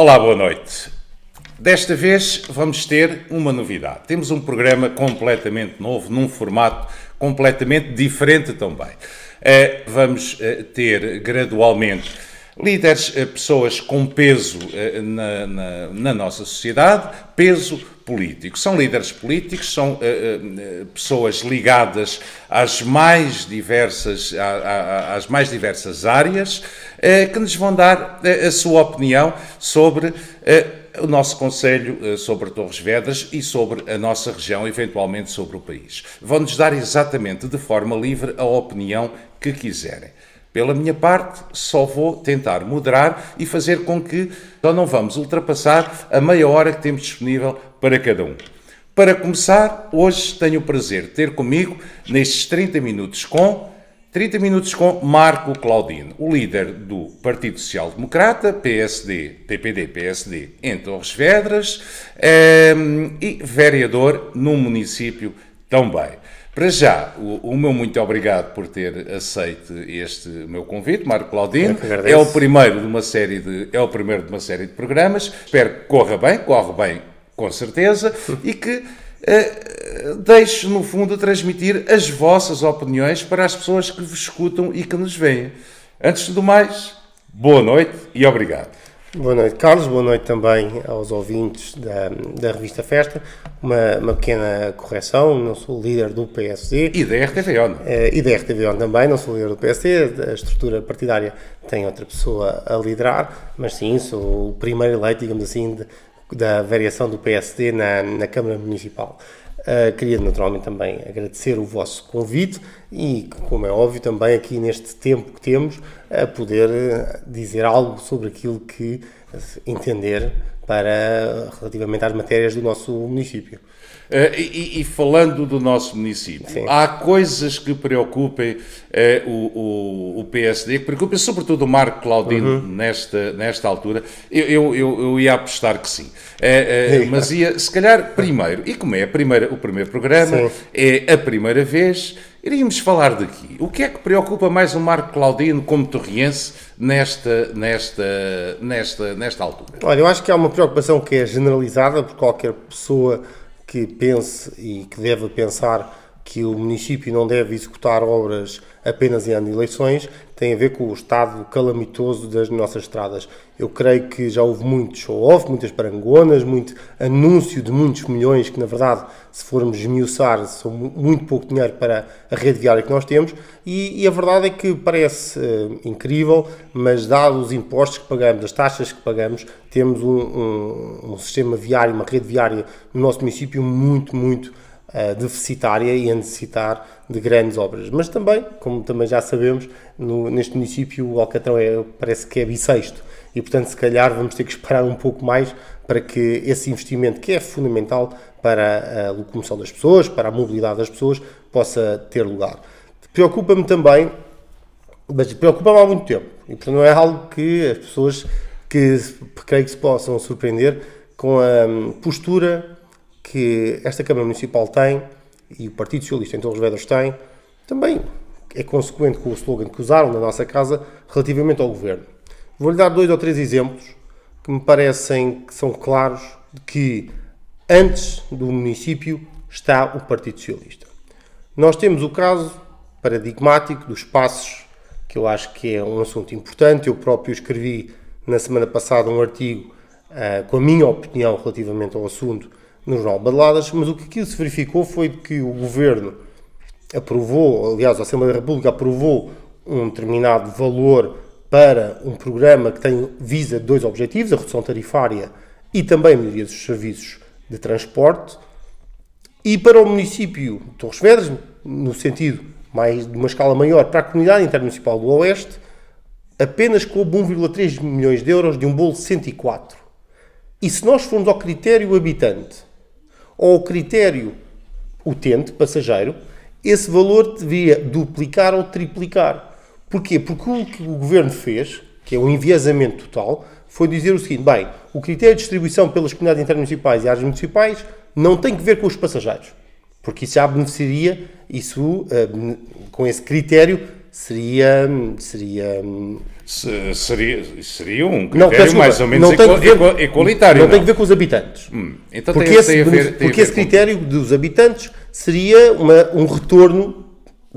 Olá, boa noite. Desta vez vamos ter uma novidade. Temos um programa completamente novo, num formato completamente diferente também. Vamos ter gradualmente líderes, pessoas com peso na nossa sociedade, peso político. São líderes políticos, são pessoas ligadas às mais diversas áreas, que nos vão dar a sua opinião sobre o nosso Conselho, sobre Torres Vedras e sobre a nossa região, eventualmente sobre o país. Vão-nos dar exatamente de forma livre a opinião que quiserem. Pela minha parte, só vou tentar moderar e fazer com que só não vamos ultrapassar a meia hora que temos disponível para cada um. Para começar, hoje tenho o prazer de ter comigo, nestes 30 minutos com Marco Claudino, o líder do Partido Social Democrata, PPD-PSD em Torres Vedras e vereador no município também. Para já, o meu muito obrigado por ter aceito este meu convite, Marco Claudino. É o primeiro de uma série de programas. Espero que corre bem com certeza, e que deixe, no fundo, transmitir as vossas opiniões para as pessoas que vos escutam e que nos veem. Antes de mais, boa noite e obrigado. Boa noite, Carlos. Boa noite também aos ouvintes da revista Festa. Uma pequena correção, não sou líder do PSD. E da RTVO. E da RTVO também, não sou líder do PSD. A estrutura partidária tem outra pessoa a liderar, mas sim, sou o primeiro eleito, digamos assim, da variação do PSD na Câmara Municipal. Queria naturalmente também agradecer o vosso convite e, como é óbvio, também aqui neste tempo que temos, a poder dizer algo sobre aquilo que entender relativamente às matérias do nosso município. E falando do nosso município, sim, há coisas que preocupem o PSD, que preocupem sobretudo o Marco Claudino nesta altura. Eu ia apostar que sim. Mas se calhar primeiro, e como é o primeiro programa, sim, é a primeira vez, iríamos falar daqui. O que é que preocupa mais o Marco Claudino como torriense nesta altura? Olha, eu acho que há uma preocupação que é generalizada por qualquer pessoa que pense e que deve pensar que o município não deve executar obras apenas em ano de eleições, tem a ver com o estado calamitoso das nossas estradas. Eu creio que já houve muito show-off, muitas parangonas, muito anúncio de muitos milhões, que na verdade, se formos esmiuçar, são muito pouco dinheiro para a rede viária que nós temos, e a verdade é que parece incrível, mas dado os impostos que pagamos, as taxas que pagamos, temos um sistema viário, uma rede viária no nosso município muito deficitária e a necessitar de grandes obras. Mas também, como também já sabemos, neste município o Alcatrão parece que é bissexto e, portanto, se calhar vamos ter que esperar um pouco mais para que esse investimento, que é fundamental para a locomoção das pessoas, para a mobilidade das pessoas, possa ter lugar. Preocupa-me também, mas preocupa-me há muito tempo, e portanto não é algo que as pessoas creio que se possam surpreender com a postura que esta Câmara Municipal tem e o Partido Socialista em Torres Vedras tem, também é consequente com o slogan que usaram na nossa casa relativamente ao Governo. Vou-lhe dar 2 ou 3 exemplos que me parecem que são claros de que antes do município está o Partido Socialista. Nós temos o caso paradigmático dos passos, que eu acho que é um assunto importante. Eu próprio escrevi na semana passada um artigo com a minha opinião relativamente ao assunto no Jornal Badaladas, mas o que aquilo se verificou foi que o Governo aprovou, aliás, a Assembleia da República aprovou um determinado valor para um programa que visa 2 objetivos, a redução tarifária e também a melhoria dos serviços de transporte, e para o município de Torres Vedras, no sentido de uma escala maior, para a Comunidade Intermunicipal do Oeste, apenas coube 1,3 milhões de euros de um bolo de 104. E se nós formos ao critério habitante, ou ao critério utente, passageiro, esse valor devia duplicar ou triplicar. Porquê? Porque o que o Governo fez, que é um enviesamento total, foi dizer o seguinte: bem, o critério de distribuição pelas comunidades intermunicipais e áreas municipais não tem que ver com os passageiros, porque isso já beneficiaria, com esse critério, seria um critério mais ou menos igualitário. Não tem que ver com os habitantes. Então porque esse critério dos habitantes seria um retorno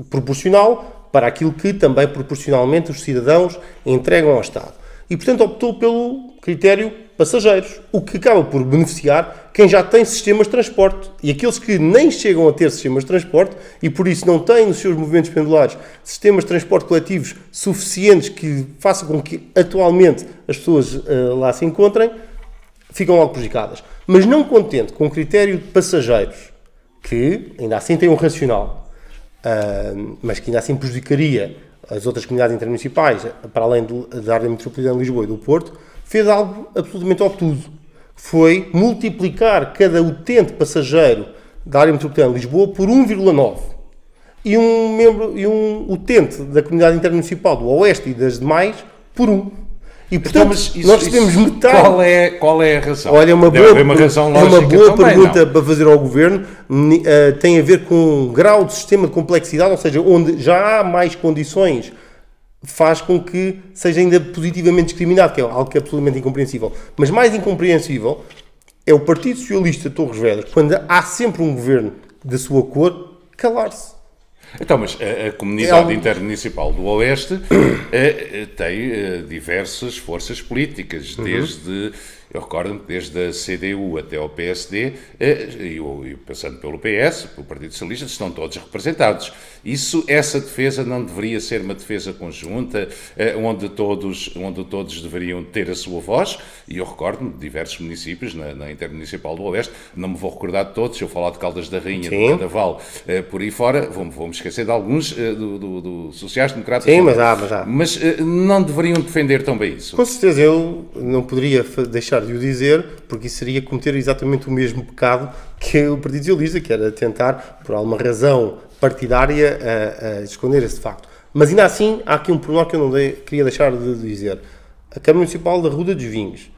proporcional para aquilo que também proporcionalmente os cidadãos entregam ao Estado. E, portanto, optou pelo critério passageiros, o que acaba por beneficiar quem já tem sistemas de transporte. E aqueles que nem chegam a ter sistemas de transporte e, por isso, não têm nos seus movimentos pendulares sistemas de transporte coletivos suficientes que façam com que, atualmente, as pessoas lá se encontrem, ficam logo prejudicadas. Mas não contente com o critério de passageiros, que ainda assim tem um racional, mas que ainda assim prejudicaria as outras comunidades intermunicipais, para além da área metropolitana de Lisboa e do Porto, fez algo absolutamente obtuso. Foi multiplicar cada utente passageiro da área metropolitana de Lisboa por 1,9. E um utente da comunidade intermunicipal do Oeste e das demais por 1. E, portanto, nós recebemos metade. Qual é a razão? Olha, é uma boa pergunta não. para fazer ao Governo. Tem a ver com um grau de sistema de complexidade, ou seja, onde já há mais condições, faz com que seja ainda positivamente discriminado, que é algo que é absolutamente incompreensível. Mas mais incompreensível é o Partido Socialista de Torres Vedras, quando há sempre um Governo da sua cor, calar-se. Então, mas a comunidade intermunicipal do Oeste tem diversas forças políticas, eu recordo-me que desde a CDU até ao PSD, e passando pelo PS, pelo Partido Socialista, estão todos representados. Essa defesa não deveria ser uma defesa conjunta, onde todos deveriam ter a sua voz, e eu recordo-me de diversos municípios na Intermunicipal do Oeste, não me vou recordar de todos, se eu falar de Caldas da Rainha, Sim. do Cadaval, por aí fora, vou-me esquecer de alguns do sociais-democratas. Sim, mas há. Mas não deveriam defender tão bem isso. Com certeza, eu não poderia deixar de o dizer, porque isso seria cometer exatamente o mesmo pecado que o Partido Socialista, que era tentar, por alguma razão partidária, a esconder esse facto. Mas ainda assim, há aqui um pormenor que eu não queria deixar de dizer. A Câmara Municipal da Ruda dos Vinhos,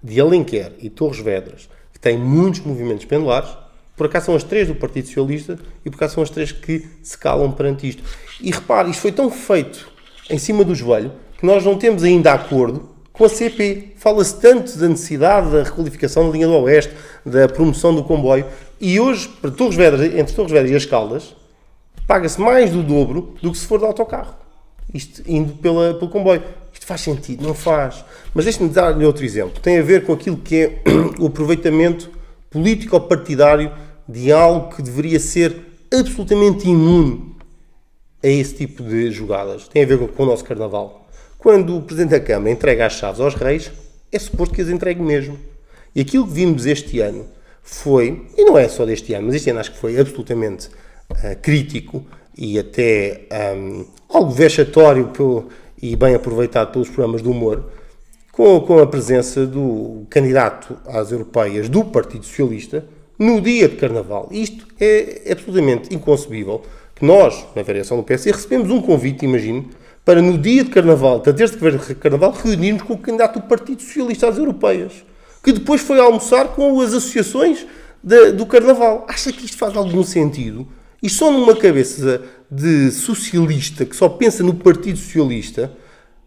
de Alenquer e Torres Vedras, que tem muitos movimentos pendulares, por acaso são as três do Partido Socialista e por acaso são as três que se calam perante isto. E repare, isto foi tão feito em cima do joelho que nós não temos ainda acordo com a CP. Fala-se tanto da necessidade da requalificação da linha do Oeste, da promoção do comboio, e hoje, para Torres Vedras, entre Torres Vedras e as Caldas, paga-se mais do dobro do que se for de autocarro. Isto indo pelo comboio. Isto faz sentido? Não faz. Mas deixe-me dar-lhe outro exemplo. Tem a ver com aquilo que é o aproveitamento político-partidário de algo que deveria ser absolutamente imune a esse tipo de jogadas. Tem a ver com o nosso Carnaval. Quando o Presidente da Câmara entrega as chaves aos reis, é suposto que as entregue mesmo. E aquilo que vimos este ano foi, e não é só deste ano, mas este ano acho que foi absolutamente crítico e até algo vexatório e bem aproveitado pelos programas de humor, com a presença do candidato às europeias do Partido Socialista no dia de Carnaval. Isto é absolutamente inconcebível que nós, na variação do PSD, recebemos um convite, imagine, para no dia de Carnaval, da terça-feira de Carnaval, reunirmos com o candidato do Partido Socialista às europeias, que depois foi almoçar com as associações do Carnaval. Acha que isto faz algum sentido? E só numa cabeça de socialista, que só pensa no Partido Socialista,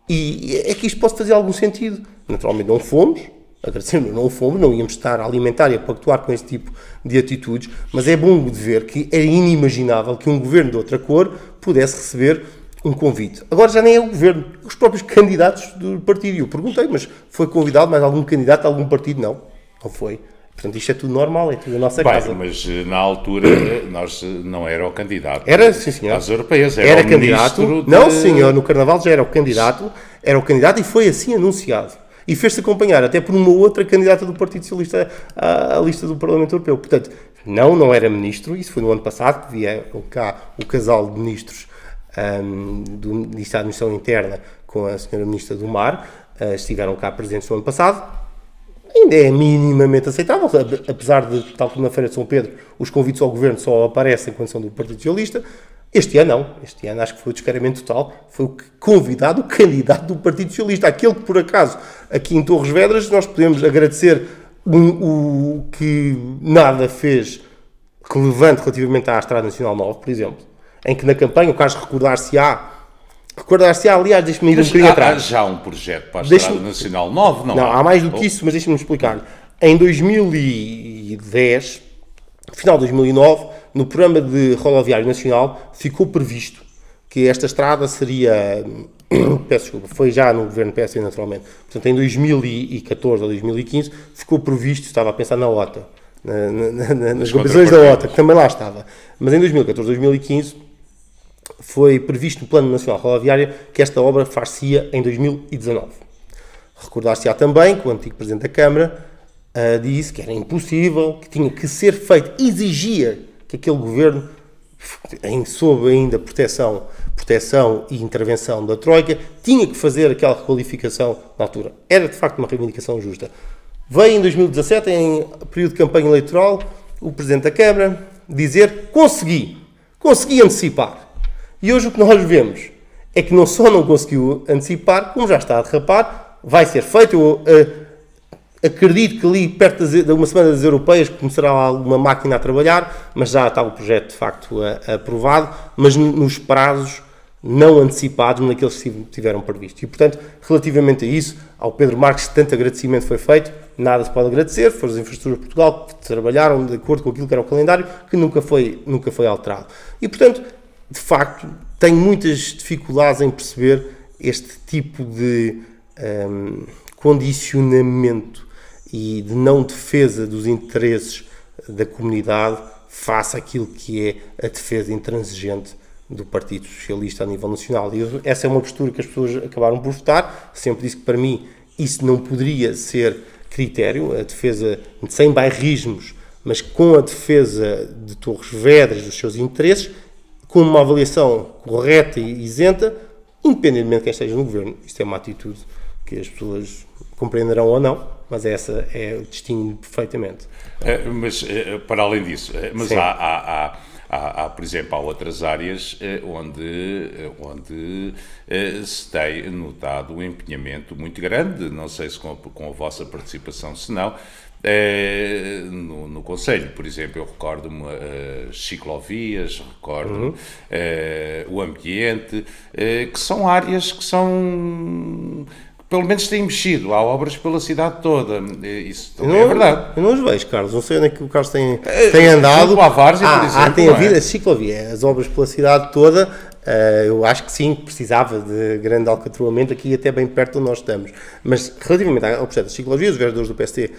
e é que isto pode fazer algum sentido. Naturalmente não fomos, agradecemos, não íamos estar a alimentar e a pactuar com esse tipo de atitudes, mas é bom de ver que é inimaginável que um governo de outra cor pudesse receber um convite. Agora já nem é o governo, os próprios candidatos do partido. Eu perguntei, mas foi convidado mais algum candidato a algum partido? Não foi. Portanto, isto é tudo normal, é tudo a nossa casa. Mas na altura nós não era o candidato. Era, sim senhor. Às europeias, era o candidato. Não senhor, no Carnaval já era o candidato e foi assim anunciado. E fez-se acompanhar até por uma outra candidata do Partido Socialista à lista do Parlamento Europeu. Portanto, não era ministro, isso foi no ano passado, que vieram cá o casal de ministros do Ministério da Administração Interna com a senhora Ministra do Mar, estiveram cá presentes no ano passado. Ainda é minimamente aceitável, apesar de, tal como na Feira de São Pedro, os convites ao Governo só aparecem quando são do Partido Socialista. Este ano não. Este ano acho que foi o descaramento total. Foi o convidado, o candidato do Partido Socialista. Aquele que, por acaso, aqui em Torres Vedras, nós podemos agradecer o que nada fez relevante relativamente à Estrada Nacional 9, por exemplo, em que na campanha, o caso recordar-se-á, Recordar-se, aliás, deixe-me ir um bocadinho atrás. Há já um projeto para a Estrada Nacional 9, não há mais do que isso, mas deixe-me explicar. Em 2010, final de 2009, no programa de rodoviário nacional, ficou previsto que esta estrada seria... Peço desculpa, foi já no governo PSD, naturalmente. Portanto, em 2014 ou 2015, ficou previsto, estava a pensar na OTA, nas compensações da OTA, que também lá estava. Mas em 2014, 2015, foi previsto no Plano Nacional Rodoviário que esta obra far-se-ia em 2019. Recordar-se-á também que o antigo Presidente da Câmara disse que era impossível, que tinha que ser feito, exigia que aquele governo, sob ainda proteção e intervenção da Troika, tinha que fazer aquela requalificação na altura. Era, de facto, uma reivindicação justa. Veio em 2017, em período de campanha eleitoral, o Presidente da Câmara dizer: consegui antecipar. E hoje o que nós vemos é que não só não conseguiu antecipar, como já está a derrapar, vai ser feito. Eu acredito que ali, perto de uma semana das europeias, começará alguma máquina a trabalhar, mas já está o projeto, de facto, aprovado, mas nos prazos não antecipados, naqueles que tiveram previsto. E, portanto, relativamente a isso, ao Pedro Marques, tanto agradecimento foi feito, nada se pode agradecer, foram as infraestruturas de Portugal que trabalharam de acordo com aquilo que era o calendário, que nunca foi alterado. E, portanto, de facto, tenho muitas dificuldades em perceber este tipo de condicionamento e de não defesa dos interesses da comunidade face àquilo que é a defesa intransigente do Partido Socialista a nível nacional. E essa é uma postura que as pessoas acabaram por votar. Sempre disse que, para mim, isso não poderia ser critério, a defesa sem bairrismos, mas com a defesa de Torres Vedras, dos seus interesses, com uma avaliação correta e isenta, independentemente de quem esteja no governo. Isto é uma atitude que as pessoas compreenderão ou não, mas essa é o distingue perfeitamente. Mas, para além disso, mas há, por exemplo, há outras áreas onde se tem notado um empenhamento muito grande, não sei se com a vossa participação, se não, no Conselho. Por exemplo, eu recordo-me as ciclovias, recordo o ambiente, que são áreas que são... Pelo menos têm mexido, há obras pela cidade toda, isso também é verdade. Eu não os vejo, Carlos, não sei onde é que o Carlos tem andado. A Várzea, por exemplo. Tem havido a ciclovia, as obras pela cidade toda, eu acho que sim, precisava de grande alcatroamento, aqui até bem perto onde nós estamos. Mas, relativamente ao projeto das ciclovias, os vereadores do PST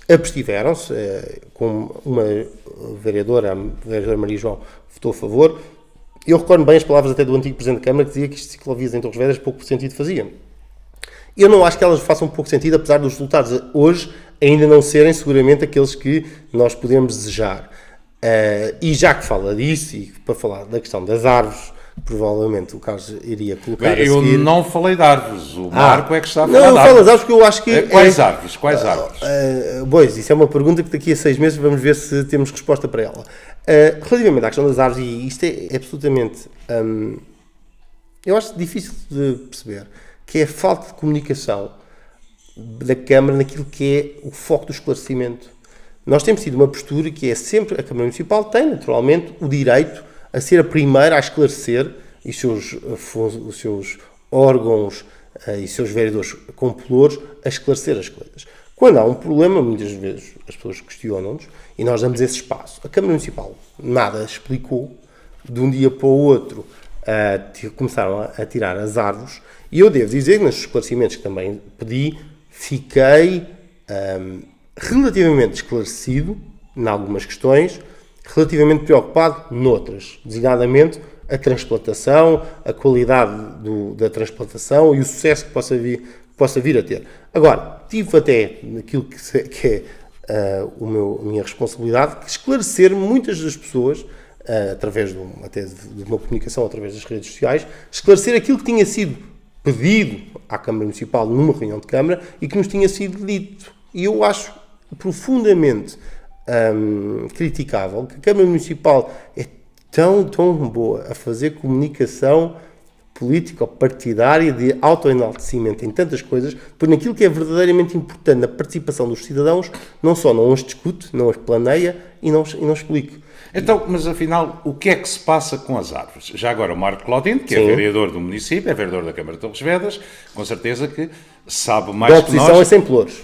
abstiveram-se, com uma vereadora, a vereadora Maria João, votou a favor. Eu recordo bem as palavras até do antigo Presidente da Câmara, que dizia que as ciclovias em Torres Vedras pouco sentido faziam. Eu não acho que elas façam pouco sentido, apesar dos resultados hoje ainda não serem seguramente aqueles que nós podemos desejar. E já que fala disso, e para falar da questão das árvores, provavelmente o Carlos iria colocar a seguir. Eu não falei de árvores, o Marco é que está a falar de árvores. Não, eu falo das árvores porque eu acho que... Quais árvores? Quais árvores? Pois, isso é uma pergunta que daqui a 6 meses vamos ver se temos resposta para ela. Relativamente à questão das árvores, e isto é absolutamente... eu acho difícil de perceber, que é a falta de comunicação da Câmara naquilo que é o foco do esclarecimento. Nós temos tido uma postura que é sempre, a Câmara Municipal tem, naturalmente, o direito a ser a primeira a esclarecer, e os seus órgãos e os seus vereadores compelores a esclarecer as coisas. Quando há um problema, muitas vezes as pessoas questionam-nos e nós damos esse espaço. A Câmara Municipal nada explicou, de um dia para o outro começaram a tirar as árvores, e eu devo dizer que nos esclarecimentos que também pedi, fiquei relativamente esclarecido em algumas questões, relativamente preocupado noutras, designadamente a transplantação, a qualidade da transplantação e o sucesso que possa vir a ter. Agora, tive até naquilo que é a minha responsabilidade, que esclarecer muitas das pessoas, através até de uma comunicação através das redes sociais, esclarecer aquilo que tinha sido pedido à Câmara Municipal numa reunião de Câmara e que nos tinha sido dito. E eu acho profundamente criticável que a Câmara Municipal é tão boa a fazer comunicação política ou partidária, de autoenaltecimento em tantas coisas, pois naquilo que é verdadeiramente importante na participação dos cidadãos, não as discute, não as planeia e não explica. Então, mas afinal, o que é que se passa com as árvores? Já agora o Marco Claudino, que é vereador do município, é vereador da Câmara de Torres Vedras, com certeza que sabe mais que nós. Da oposição é sem pelouros.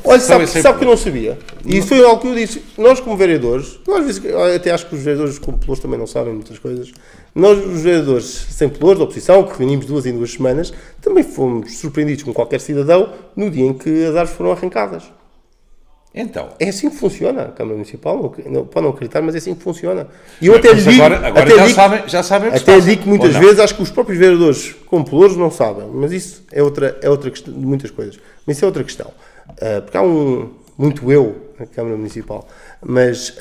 Olha, sabe que eu não sabia. E foi algo que eu disse. Nós, como vereadores, às vezes, até acho que os vereadores com pelouros também não sabem muitas coisas. Nós, os vereadores sem pelouros da oposição, que reunimos 2 em 2 semanas, também fomos surpreendidos com qualquer cidadão no dia em que as árvores foram arrancadas. Então. É assim que funciona a Câmara Municipal, pode não acreditar, mas é assim que funciona. E eu já sabem o que até digo que muitas vezes, acho que os próprios vereadores com pelouros não sabem, mas isso é outra questão de muitas coisas. Mas isso é outra questão. Porque há muito eu na Câmara Municipal, mas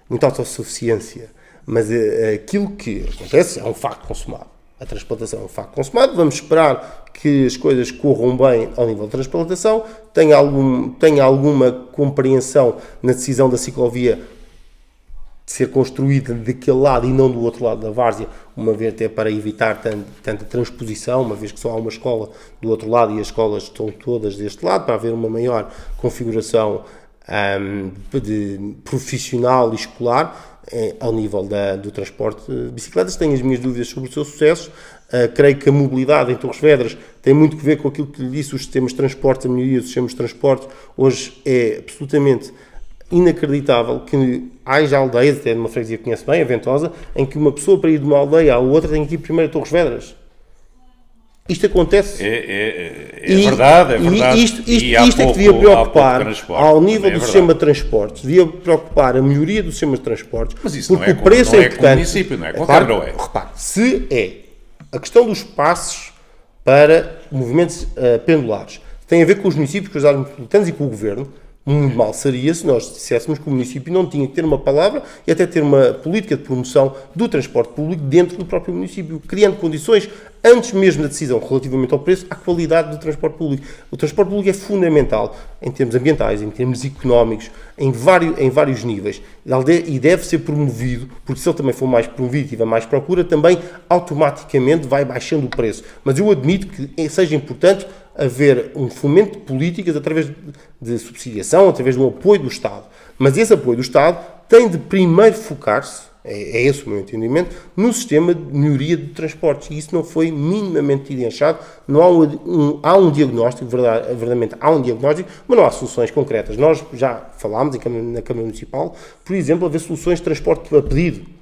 muita autossuficiência. Mas aquilo que acontece é um facto consumado. A transplantação é um facto consumado. Vamos esperar que as coisas corram bem ao nível de transplantação. Tenha alguma compreensão na decisão da ciclovia de ser construída daquele lado e não do outro lado da várzea, uma vez até para evitar tanta transposição, uma vez que só há uma escola do outro lado e as escolas estão todas deste lado, para haver uma maior configuração de profissional e escolar. Ao nível do transporte de bicicletas. Tenho as minhas dúvidas sobre o seu sucesso. Creio que a mobilidade em Torres Vedras tem muito que ver com aquilo que lhe disse, os sistemas de transporte, a melhoria dos sistemas de transporte. Hoje é absolutamente inacreditável que haja aldeias, até numa freguesia que conhece bem, a Ventosa, em que uma pessoa para ir de uma aldeia à outra tem que ir primeiro a Torres Vedras. Isto acontece. É verdade. E isto é que devia preocupar, ao nível do sistema de transportes, devia preocupar a melhoria do sistema de transportes, mas isso porque não é, o preço não é importante. Com o município, não é com a Câmara, ou é? Repare, se é a questão dos passos para movimentos pendulares, tem a ver com os municípios, com os áreas metropolitanas e com o Governo. Muito mal seria se nós disséssemos que o município não tinha que ter uma palavra e até ter uma política de promoção do transporte público dentro do próprio município, criando condições, antes mesmo da decisão relativamente ao preço, à qualidade do transporte público. O transporte público é fundamental em termos ambientais, em termos económicos, em vários níveis, e deve ser promovido, porque se ele também for mais promovido e tiver mais procura, também automaticamente vai baixando o preço. Mas eu admito que seja importante haver um fomento de políticas através de subsidiação, através de um apoio do Estado. Mas esse apoio do Estado tem de primeiro focar-se, é esse o meu entendimento, no sistema de melhoria de transportes. E isso não foi minimamente identificado. Não há um diagnóstico, verdadeiramente há um diagnóstico, mas não há soluções concretas. Nós já falámos na Câmara Municipal, por exemplo, haver soluções de transporte a pedido.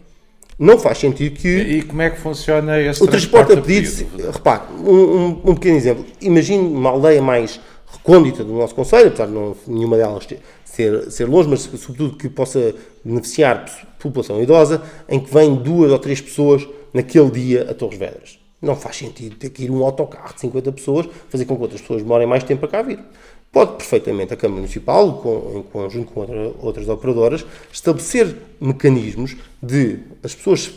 Não faz sentido que... E como é que funciona esse transporte a pedido? Repare, um pequeno exemplo. Imagine uma aldeia mais recôndita do nosso concelho, apesar de nenhuma delas ser longe, mas sobretudo que possa beneficiar população idosa, em que vêm 2 ou 3 pessoas naquele dia a Torres Vedras. Não faz sentido ter que ir um autocarro de 50 pessoas, fazer com que outras pessoas demorem mais tempo a cá vir. Pode perfeitamente a Câmara Municipal, em conjunto com outras operadoras, estabelecer mecanismos de as pessoas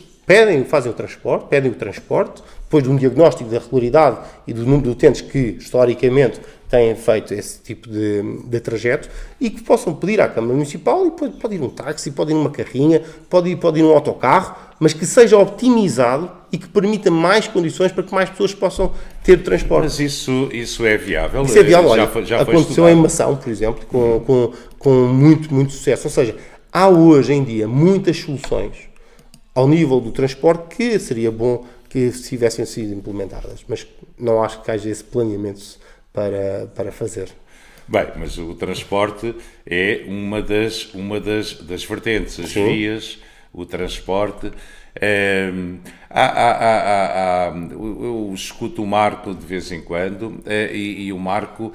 fazem o transporte, pedem o transporte, depois de um diagnóstico da regularidade e do número de utentes que, historicamente, têm feito esse tipo de trajeto, e que possam pedir à Câmara Municipal, e pode ir um táxi, pode ir numa carrinha, pode ir num autocarro, mas que seja optimizado e que permita mais condições para que mais pessoas possam ter transporte. Mas isso é viável? Isso é viável. Já aconteceu em Mação, por exemplo, com muito sucesso. Ou seja, há hoje em dia muitas soluções ao nível do transporte que seria bom que tivessem sido implementadas, mas não acho que haja esse planeamento para fazer. Bem, mas o transporte é uma das vertentes, as vias, o transporte. Eu escuto o Marco de vez em quando e o Marco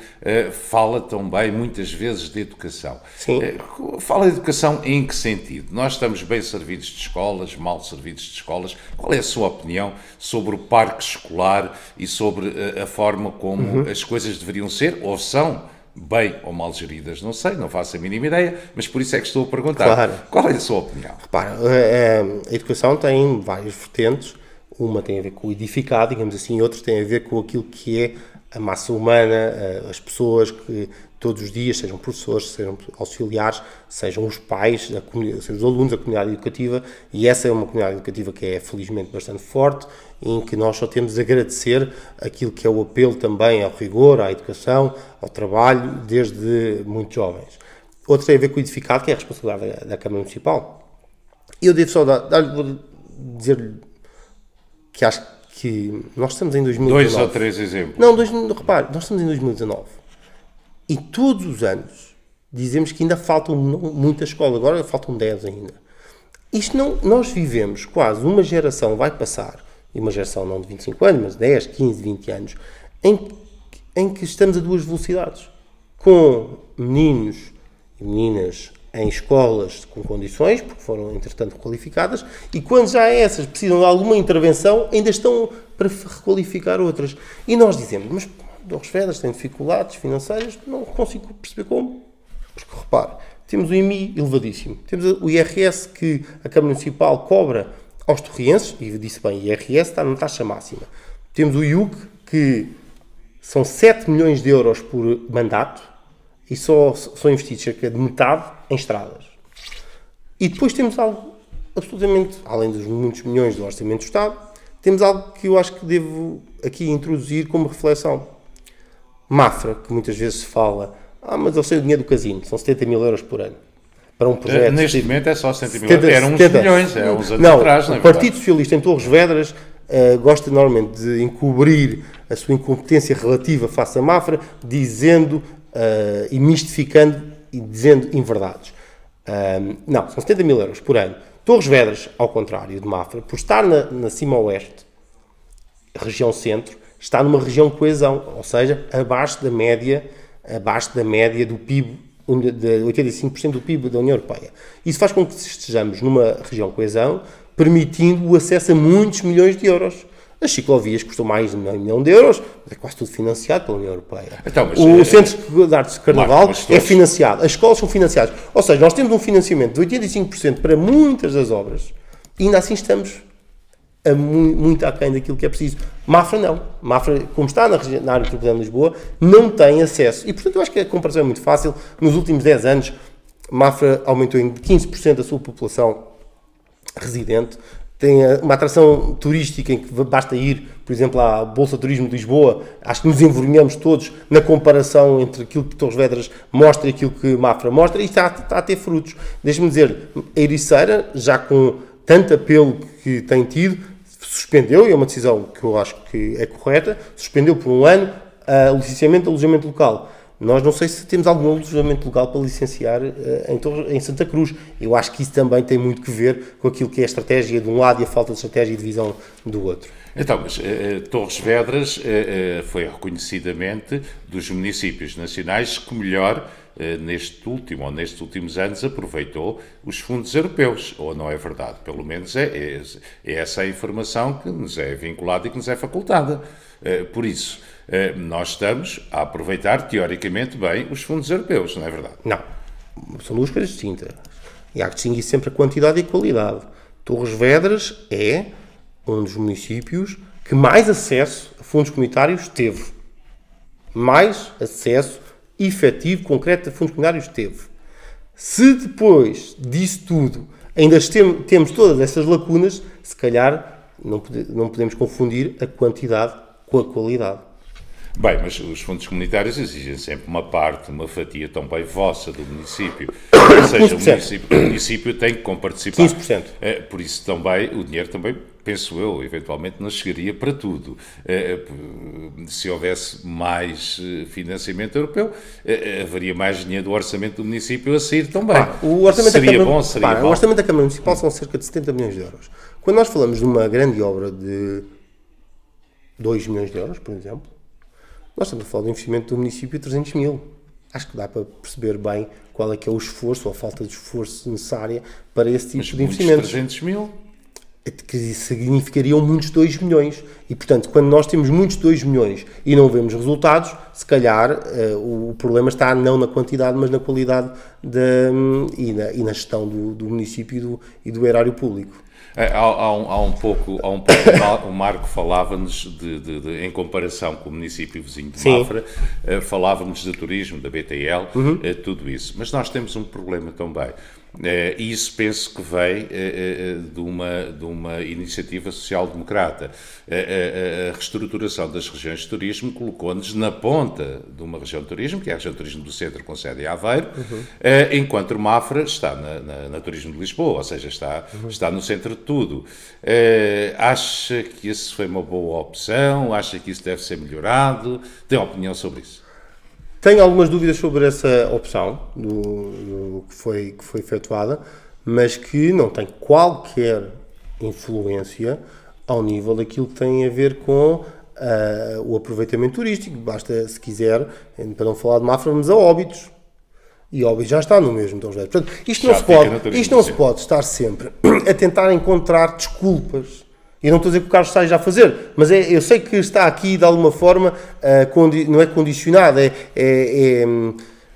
fala também muitas vezes de educação. Sim. Fala de educação em que sentido? Nós estamos bem servidos de escolas, mal servidos de escolas. Qual é a sua opinião sobre o parque escolar e sobre a forma como as coisas deveriam ser ou são? Bem ou mal geridas, não sei, não faço a mínima ideia, mas por isso é que estou a perguntar. Claro. Qual é a sua opinião? Repara, a educação tem várias vertentes, uma tem a ver com o edificado, digamos assim, e outra tem a ver com aquilo que é a massa humana, as pessoas que todos os dias, sejam professores, sejam auxiliares, sejam os pais, sejam os alunos, a comunidade educativa, e essa é uma comunidade educativa que é felizmente bastante forte, em que nós só temos de agradecer aquilo que é o apelo também ao rigor, à educação, ao trabalho, desde muito jovens. Outra tem a ver com o edificado, que é a responsabilidade da Câmara Municipal. Eu devo só vou dizer-lhe que acho que nós estamos em 2019. 2 ou 3 exemplos. Não, repare, nós estamos em 2019. E todos os anos dizemos que ainda faltam muitas escolas, agora faltam 10 ainda. Isto não, nós vivemos quase uma geração, vai passar, e uma geração não de 25 anos, mas 10, 15, 20 anos, em que estamos a duas velocidades. Com meninos e meninas em escolas com condições, porque foram, entretanto, requalificadas, e quando já essas precisam de alguma intervenção, ainda estão para requalificar outras. E nós dizemos, mas Torres Vedras tem dificuldades financeiras, não consigo perceber como. Porque, repare, temos o IMI elevadíssimo, temos o IRS que a Câmara Municipal cobra aos torrienses, e disse bem, o IRS está na taxa máxima. Temos o IUC, que são 7 milhões de euros por mandato, e só são investidos cerca de metade em estradas. E depois temos algo absolutamente, além dos muitos milhões do Orçamento do Estado, temos algo que eu acho que devo aqui introduzir como reflexão. Mafra, que muitas vezes se fala, mas eu sei o dinheiro do casino, são 70 mil euros por ano. Para um projeto... Neste momento é só 70 mil euros, eram uns milhões, é uns anos atrás, não é? O Partido Socialista em Torres Vedras gosta normalmente de encobrir a sua incompetência relativa face à Mafra, dizendo e mistificando e dizendo inverdades. Não, são 70 mil euros por ano. Torres Vedras, ao contrário de Mafra, por estar na cima oeste, região centro, está numa região de coesão, ou seja, abaixo da média do PIB, de 85% do PIB da União Europeia. Isso faz com que estejamos numa região de coesão, permitindo o acesso a muitos milhões de euros. As ciclovias custam mais de $1 milhão, mas é quase tudo financiado pela União Europeia. Então, o Centro de Artes de Carnaval é financiado, as escolas são financiadas. Ou seja, nós temos um financiamento de 85% para muitas das obras e ainda assim estamos muito aquém daquilo que é preciso. Mafra não. Mafra, como está na área metropolitana de Lisboa, não tem acesso. E, portanto, eu acho que a comparação é muito fácil. Nos últimos 10 anos, Mafra aumentou em 15% a sua população residente. Tem uma atração turística em que basta ir, por exemplo, à Bolsa de Turismo de Lisboa. Acho que nos envergonhamos todos na comparação entre aquilo que Torres Vedras mostra e aquilo que Mafra mostra, e está a ter frutos. Deixe-me dizer, a Ericeira, já com tanto apelo que tem tido, suspendeu, e é uma decisão que eu acho que é correta, suspendeu por um ano o licenciamento de alojamento local. Nós não sei se temos algum alojamento local para licenciar em Santa Cruz. Eu acho que isso também tem muito que ver com aquilo que é a estratégia de um lado e a falta de estratégia e de visão do outro. Então, mas Torres Vedras foi reconhecidamente dos municípios nacionais que melhor, nestes últimos anos, aproveitou os fundos europeus, ou não é verdade? Pelo menos é essa a informação que nos é vinculada e que nos é facultada. Por isso, nós estamos a aproveitar, teoricamente, bem os fundos europeus, não é verdade? Não. São duas coisas distintas. E há que distinguir sempre a quantidade e a qualidade. Torres Vedras é um dos municípios que mais acesso a fundos comunitários teve. Mais acesso efetivo, concreto a fundos comunitários teve. Se depois disso tudo ainda temos todas essas lacunas, se calhar não podemos confundir a quantidade com a qualidade. Bem, mas os fundos comunitários exigem sempre uma parte, uma fatia também vossa do município. Ou seja, o município tem que comparticipar. 15%. Por isso também, o dinheiro também, penso eu, eventualmente não chegaria para tudo. Se houvesse mais financiamento europeu, haveria mais dinheiro do orçamento do município a sair também. O orçamento seria bom. O orçamento da Câmara Municipal são cerca de 70 milhões de euros. Quando nós falamos de uma grande obra de 2 milhões de euros, por exemplo, nós estamos a falar do investimento do município de 300 mil. Acho que dá para perceber bem qual é que é o esforço ou a falta de esforço necessária para esse tipo de investimentos. 300 mil? Que significariam muitos 2 milhões. E, portanto, quando nós temos muitos 2 milhões e não vemos resultados, se calhar o problema está não na quantidade, mas na qualidade e na gestão do município e do erário público. Há um pouco o Marco falava-nos em comparação com o município vizinho de Mafra, falava-nos de turismo, da BTL, tudo isso. Mas nós temos um problema também. E isso penso que veio de uma iniciativa social-democrata. A reestruturação das regiões de turismo colocou-nos na ponta de uma região de turismo, que é a região de turismo do centro, com sede em Aveiro, enquanto Mafra está na turismo de Lisboa, ou seja, está no centro de tudo. Acha que isso foi uma boa opção? Acha que isso deve ser melhorado? Tem opinião sobre isso? Tenho algumas dúvidas sobre essa opção que foi efetuada, mas que não tem qualquer influência ao nível daquilo que tem a ver com o aproveitamento turístico. Basta, se quiser, para não falar de Mafra, vamos a Óbidos. E Óbidos já está no mesmo. Então, portanto, isto não se pode estar sempre a tentar encontrar desculpas. E não estou a dizer que o Carlos esteja a fazer, mas eu sei que está aqui de alguma forma, não é condicionado,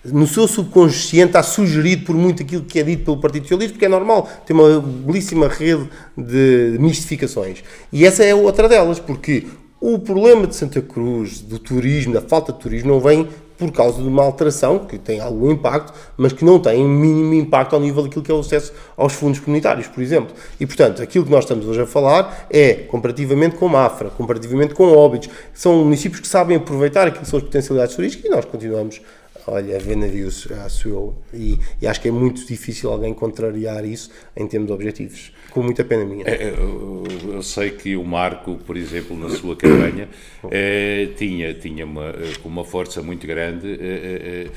no seu subconsciente está sugerido por muito aquilo que é dito pelo Partido Socialista, porque é normal, tem uma belíssima rede de mistificações. E essa é outra delas, porque o problema de Santa Cruz, do turismo, da falta de turismo, não vem por causa de uma alteração, que tem algum impacto, mas que não tem mínimo impacto ao nível daquilo que é o acesso aos fundos comunitários, por exemplo. E, portanto, aquilo que nós estamos hoje a falar é, comparativamente com Mafra, comparativamente com Óbidos, são municípios que sabem aproveitar aquilo que são as potencialidades turísticas e nós continuamos, olha, a ver navios, acho eu, e acho que é muito difícil alguém contrariar isso em termos de objetivos, com muita pena minha. Eu sei que o Marco, por exemplo, na sua campanha, tinha uma força muito grande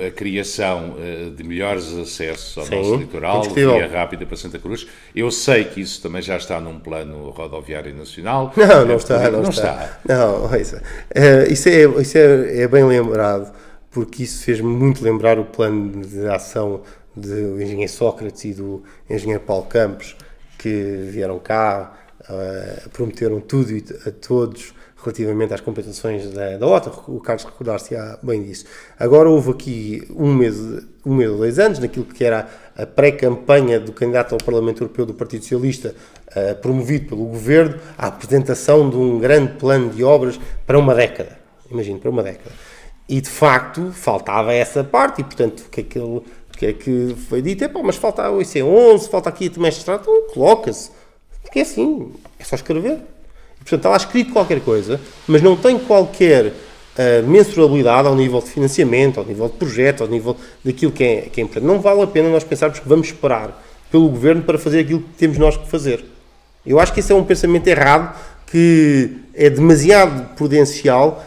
a criação de melhores acessos ao nosso litoral, via rápida para Santa Cruz. Eu sei que isso também já está num plano rodoviário nacional. Não está. Não, isso é bem lembrado, porque isso fez-me muito lembrar o plano de ação do engenheiro Sócrates e do engenheiro Paulo Campos, que vieram cá, prometeram tudo a todos relativamente às compensações da OTA. O Carlos recordar-se-á bem disso. Agora houve aqui um mês ou 2 anos, naquilo que era a pré-campanha do candidato ao Parlamento Europeu do Partido Socialista, promovido pelo Governo, a apresentação de um grande plano de obras para uma década. Imagino, para uma década. E, de facto, faltava essa parte, e, portanto, o que é que foi dito? Mas falta o IC11, falta aqui também esta estrada, então coloca-se. Porque é assim, é só escrever. E, portanto, está lá escrito qualquer coisa, mas não tem qualquer mensurabilidade ao nível de financiamento, ao nível de projeto, ao nível daquilo que é importante. Não vale a pena nós pensarmos que vamos esperar pelo Governo para fazer aquilo que temos nós que fazer. Eu acho que esse é um pensamento errado, que é demasiado prudencial,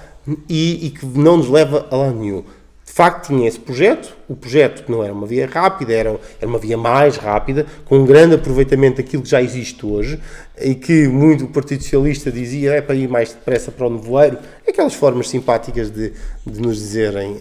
e que não nos leva a lado nenhum. De facto, tinha esse projeto, o projeto que não era uma via rápida, era uma via mais rápida, com um grande aproveitamento daquilo que já existe hoje, e que muito o Partido Socialista dizia, é para ir mais depressa para o nevoeiro, aquelas formas simpáticas de nos dizerem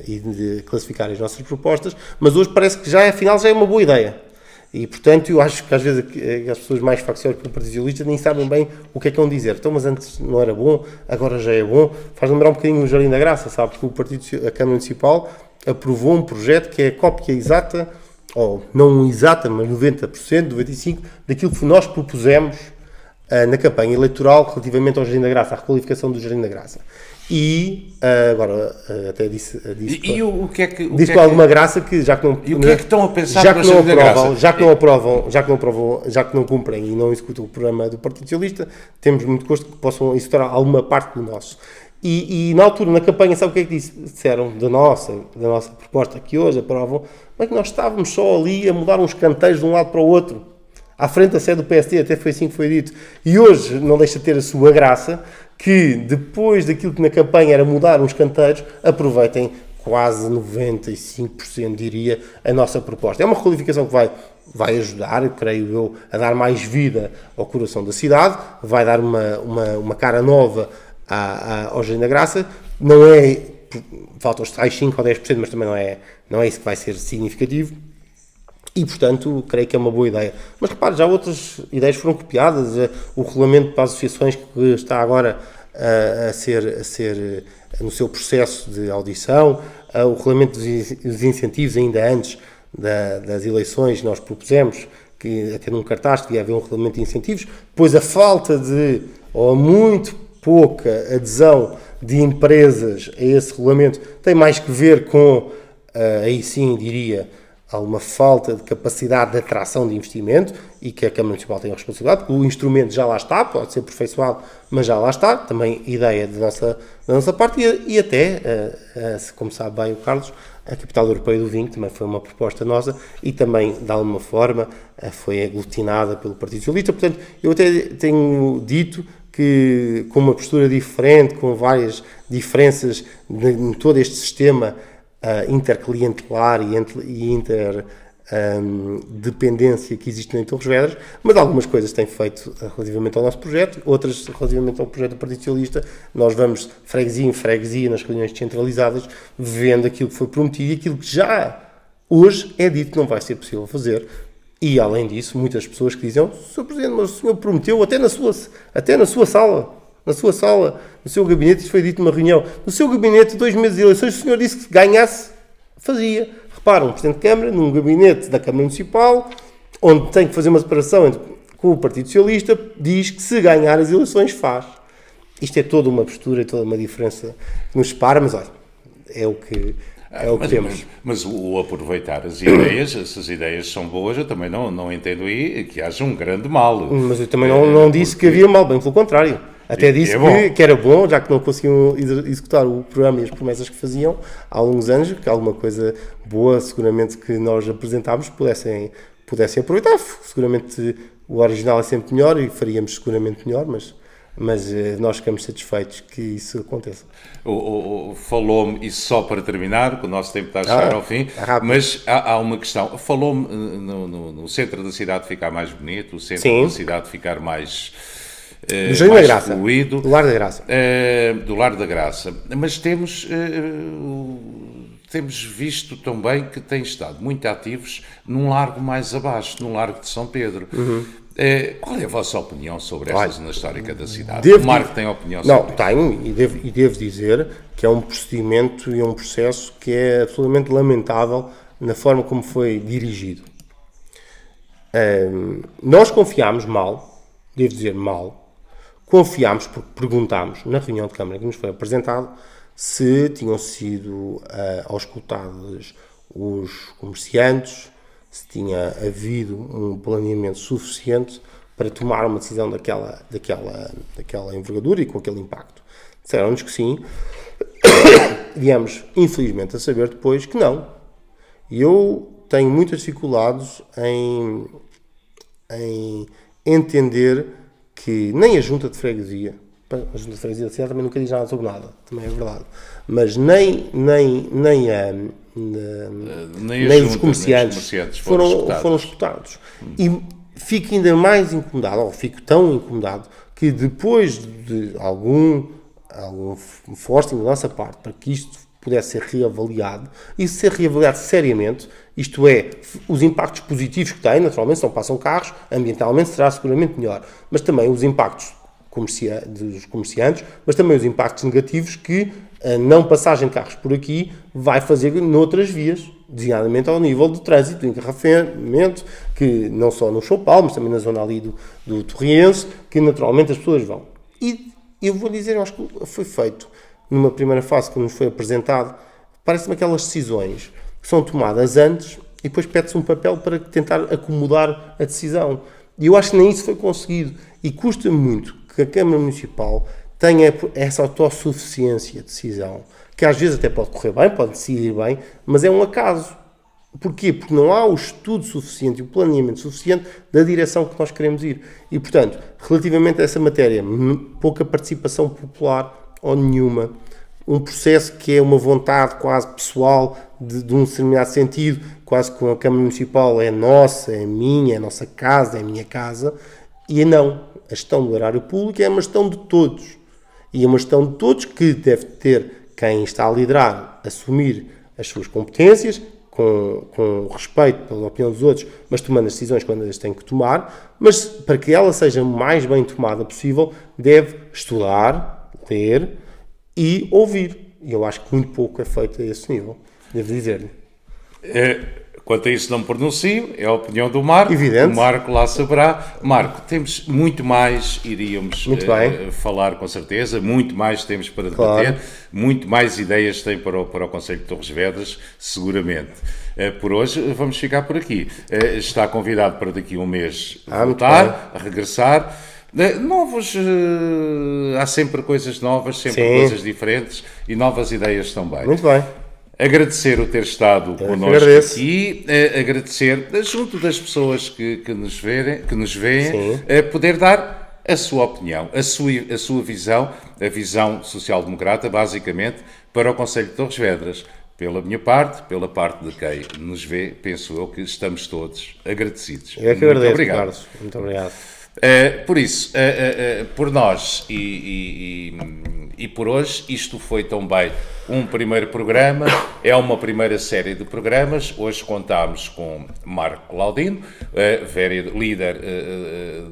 e de classificarem as nossas propostas, mas hoje parece que afinal já é uma boa ideia. E, portanto, eu acho que às vezes as pessoas mais facciosas que o Partido Socialista nem sabem bem o que é que vão dizer. Então, mas antes não era bom, agora já é bom. Faz lembrar um bocadinho o Jardim da Graça, sabe? Porque a Câmara Municipal aprovou um projeto que é a cópia exata, ou não exata, mas 90%, 95%, daquilo que nós propusemos na campanha eleitoral relativamente ao Jardim da Graça, à requalificação do Jardim da Graça. E agora até disse com alguma graça que já que não, e o que é que estão a pensar já que não cumprem e não executam o programa do Partido Socialista, temos muito gosto que possam executar alguma parte do nosso. E na altura, na campanha, sabe o que é que disseram da nossa proposta que hoje aprovam? Mas que nós estávamos só ali a mudar uns canteiros de um lado para o outro, à frente da sede do PSD, até foi assim que foi dito. E hoje não deixa de ter a sua graça que, depois daquilo que na campanha era mudar uns canteiros, aproveitem quase 95%, diria, a nossa proposta. É uma requalificação que vai ajudar, creio eu, a dar mais vida ao coração da cidade, vai dar uma cara nova ao Jardim da Graça. Não é, falta os tais 5 ou 10%, mas também não é isso que vai ser significativo. E, portanto, creio que é uma boa ideia. Mas, repare, já outras ideias foram copiadas. O regulamento para as associações que está agora a ser no seu processo de audição. o regulamento dos incentivos, ainda antes das eleições, nós propusemos que até num cartaz devia haver um regulamento de incentivos, depois a falta de, ou a muito pouca adesão de empresas a esse regulamento tem mais que ver com, aí sim diria, alguma falta de capacidade de atração de investimento e que a Câmara Municipal tem a responsabilidade, porque o instrumento já lá está, pode ser aperfeiçoado, mas já lá está, também ideia da nossa parte e até, como sabe bem o Carlos, a Capital Europeia do Vinho também foi uma proposta nossa e também, de alguma forma, foi aglutinada pelo Partido Socialista. Portanto, eu até tenho dito que com uma postura diferente, com várias diferenças em todo este sistema interclientelar e interdependência que existe em Torres Vedras, mas algumas coisas têm feito relativamente ao nosso projeto, outras relativamente ao projeto do Partido Socialista. Nós vamos freguesia em freguesia nas reuniões descentralizadas, vendo aquilo que foi prometido e aquilo que já hoje é dito que não vai ser possível fazer. E, além disso, muitas pessoas que dizem: Sr. Presidente, mas o senhor prometeu até na sua sala, no seu gabinete, isso foi dito numa reunião, no seu gabinete, 2 meses de eleições, o senhor disse que se ganhasse, fazia. Repara, um Presidente de Câmara, num gabinete da Câmara Municipal, onde tem que fazer uma separação com o Partido Socialista, diz que se ganhar as eleições faz. Isto é toda uma postura e toda uma diferença que nos separa, mas olha, é o que temos. Mas o aproveitar as ideias, essas ideias são boas, eu também não entendo aí que haja um grande mal. Mas eu também não disse que havia mal, bem pelo contrário. Até disse que era bom, já que não conseguiam executar o programa e as promessas que faziam há alguns anos, que alguma coisa boa, seguramente, que nós apresentámos, pudessem aproveitar. Seguramente o original é sempre melhor e faríamos seguramente melhor, mas nós ficamos satisfeitos que isso aconteça. Falou-me, e só para terminar, que o nosso tempo está a chegar ao fim, mas há uma questão. Falou-me no centro da cidade ficar mais bonito, o centro da cidade ficar mais fluido. Do Lar da Graça. Do Lar da Graça. Mas temos visto também que têm estado muito ativos num largo mais abaixo, no Largo de São Pedro. Qual é a vossa opinião sobre esta zona histórica da cidade? O Marco tem opinião sobre isso? Não, tenho, e devo dizer que é um procedimento e um processo que é absolutamente lamentável na forma como foi dirigido. Nós confiámos devo dizer confiámos porque perguntámos na reunião de Câmara que nos foi apresentado se tinham sido auscultados os comerciantes, se tinha havido um planeamento suficiente para tomar uma decisão daquela envergadura e com aquele impacto. Disseram-nos que sim. Viemos, infelizmente, a saber depois que não. E eu tenho muitas dificuldades em entender que nem a Junta de Freguesia, a Junta de Freguesia da cidade também nunca diz nada sobre nada, também é verdade, mas nem os comerciantes foram escutados. E fico ainda mais incomodado, ou fico tão incomodado, que depois de algum forcing da nossa parte para que isto pudesse ser reavaliado, e ser reavaliado seriamente, isto é, os impactos positivos que tem, naturalmente, se não passam carros, ambientalmente será seguramente melhor, mas também os impactos dos comerciantes, mas também os impactos negativos que a não passagem de carros por aqui vai fazer noutras vias, designadamente ao nível do trânsito, do engarrafamento, que não só no Choupal, mas também na zona ali do Torriense, que naturalmente as pessoas vão. E eu vou dizer, eu acho que foi feito numa primeira fase que nos foi apresentado, parece-me aquelas decisões que são tomadas antes e depois pede-se um papel para tentar acomodar a decisão. E eu acho que nem isso foi conseguido. E custa-me muito que a Câmara Municipal tenha essa autossuficiência de decisão, que às vezes até pode correr bem, pode decidir bem, mas é um acaso. Porquê? Porque não há o estudo suficiente e o planeamento suficiente da direção que nós queremos ir. E, portanto, relativamente a essa matéria, pouca participação popular ou nenhuma, um processo que é uma vontade quase pessoal de um determinado sentido, quase que a Câmara Municipal é nossa, é minha, é a nossa casa, é a minha casa, e não. A gestão do erário público é uma gestão de todos. E é uma gestão de todos que deve ter quem está a liderar, assumir as suas competências, com respeito pela opinião dos outros, mas tomando as decisões quando as tem que tomar, mas para que ela seja mais bem tomada possível, deve estudar, ler e ouvir. E eu acho que muito pouco é feito a esse nível, devo dizer-lhe. Quanto a isso não me pronuncio, é a opinião do Marco. Evidente. O Marco lá saberá. Marco, temos muito mais, iríamos falar com certeza, muito mais temos para debater, muito mais ideias tem para o Conselho de Torres Vedras, seguramente. Por hoje vamos ficar por aqui. Está convidado para daqui a um mês voltar, a regressar. Há sempre coisas novas, sempre coisas diferentes e novas ideias também. Muito bem. Agradecer o ter estado connosco aqui, agradecer, junto das pessoas que nos veem, poder dar a sua opinião, a sua visão, a visão social-democrata, basicamente, para o Conselho de Torres Vedras. Pela minha parte, pela parte de quem nos vê, penso eu que estamos todos agradecidos. Eu é que agradeço, obrigado. Carlos. Muito obrigado. Por isso, por nós e por hoje, isto foi também um primeiro programa, é uma primeira série de programas. Hoje contámos com Marco Claudino, líder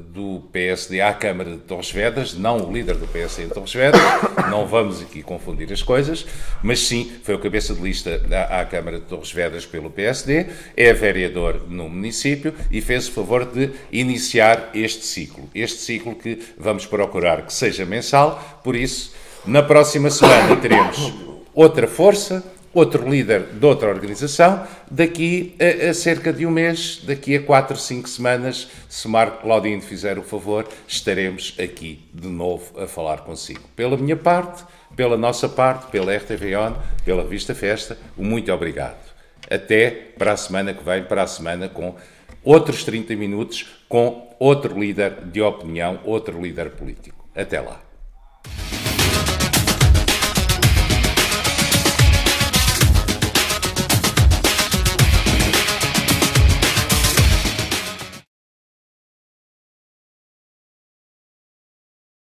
do PSD à Câmara de Torres Vedras, não o líder do PSD em Torres Vedras, não vamos aqui confundir as coisas, mas sim, foi o cabeça de lista à Câmara de Torres Vedras pelo PSD, é vereador no município e fez o favor de iniciar este ciclo que vamos procurar que seja mensal. Por isso, na próxima semana teremos outra força, outro líder de outra organização. Daqui a cerca de um mês, daqui a 4, 5 semanas, se Marco Claudino fizer o favor, estaremos aqui de novo a falar consigo. Pela minha parte, pela nossa parte, pela RTV ON, pela Revista Festa, muito obrigado. Até para a semana que vem, para a semana com outros 30 minutos, com outro líder de opinião, outro líder político. Até lá.